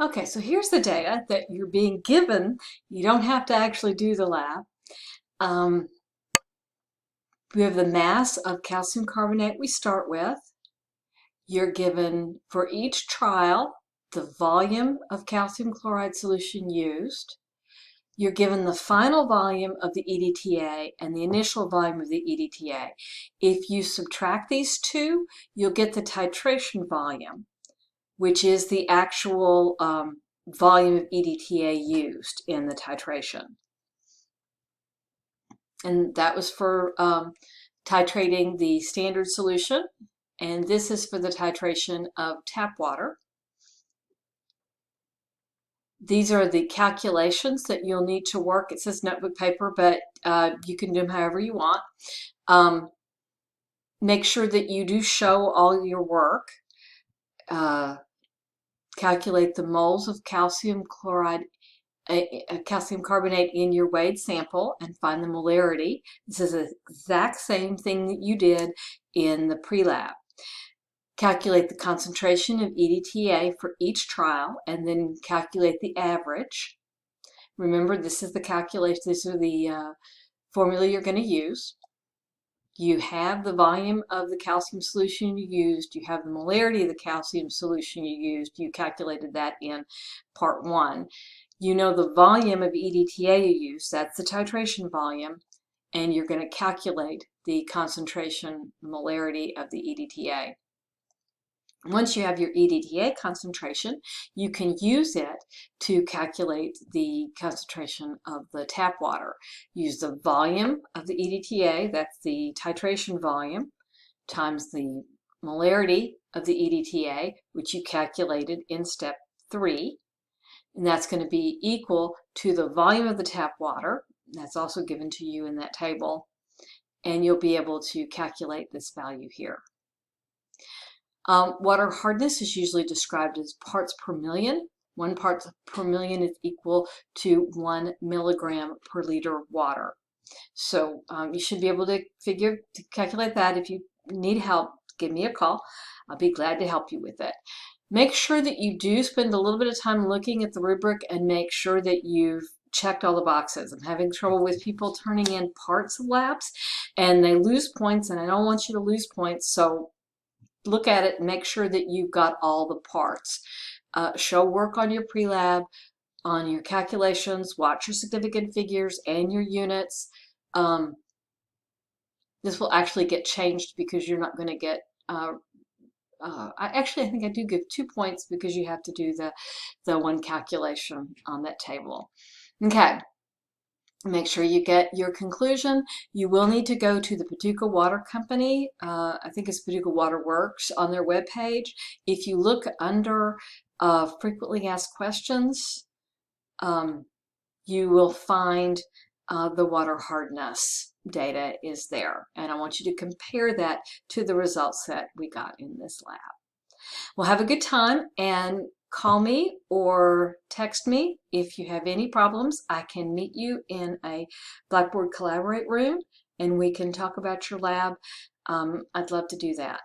Okay, so here's the data that you're being given. You don't have to actually do the lab. Um, we have the mass of calcium carbonate we start with. You're given for each trial the volume of calcium chloride solution used. You're given the final volume of the EDTA and the initial volume of the EDTA. If you subtract these two, you'll get the titration volume, which is the actual volume of EDTA used in the titration. And that was for titrating the standard solution. And this is for the titration of tap water. These are the calculations that you'll need to work. It says notebook paper, but you can do them however you want. Make sure that you do show all your work. Calculate the moles of calcium chloride, calcium carbonate in your weighed sample and find the molarity. This is the exact same thing that you did in the pre-lab. Calculate the concentration of EDTA for each trial and then calculate the average. Remember, this is the calculation, these are the formula you're going to use. You have the volume of the calcium solution you used, you have the molarity of the calcium solution you used, you calculated that in part 1. You know the volume of EDTA you used, that's the titration volume, and you're going to calculate the concentration molarity of the EDTA. Once you have your EDTA concentration, you can use it to calculate the concentration of the tap water. Use the volume of the EDTA, that's the titration volume, times the molarity of the EDTA, which you calculated in step 3. And that's going to be equal to the volume of the tap water. That's also given to you in that table. And you'll be able to calculate this value here. Water hardness is usually described as parts per million. 1 part per million is equal to 1 milligram per liter of water. So you should be able to calculate that. If you need help, give me a call. I'll be glad to help you with it. Make sure that you do spend a little bit of time looking at the rubric and make sure that you've checked all the boxes. I'm having trouble with people turning in parts of labs and they lose points, and I don't want you to lose points, so look at it and make sure that you've got all the parts. Show work on your pre-lab, on your calculations, watch your significant figures and your units. This will actually get changed because you're not going to get, I think I do give 2 points because you have to do the one calculation on that table. Okay. Make sure you get your conclusion. You will need to go to the Paducah Water Company. I think it's Paducah Water Works on their webpage. If you look under frequently asked questions, you will find the water hardness data is there. And I want you to compare that to the results that we got in this lab. Well, have a good time and call me or text me if you have any problems. I can meet you in a Blackboard Collaborate room and we can talk about your lab. I'd love to do that.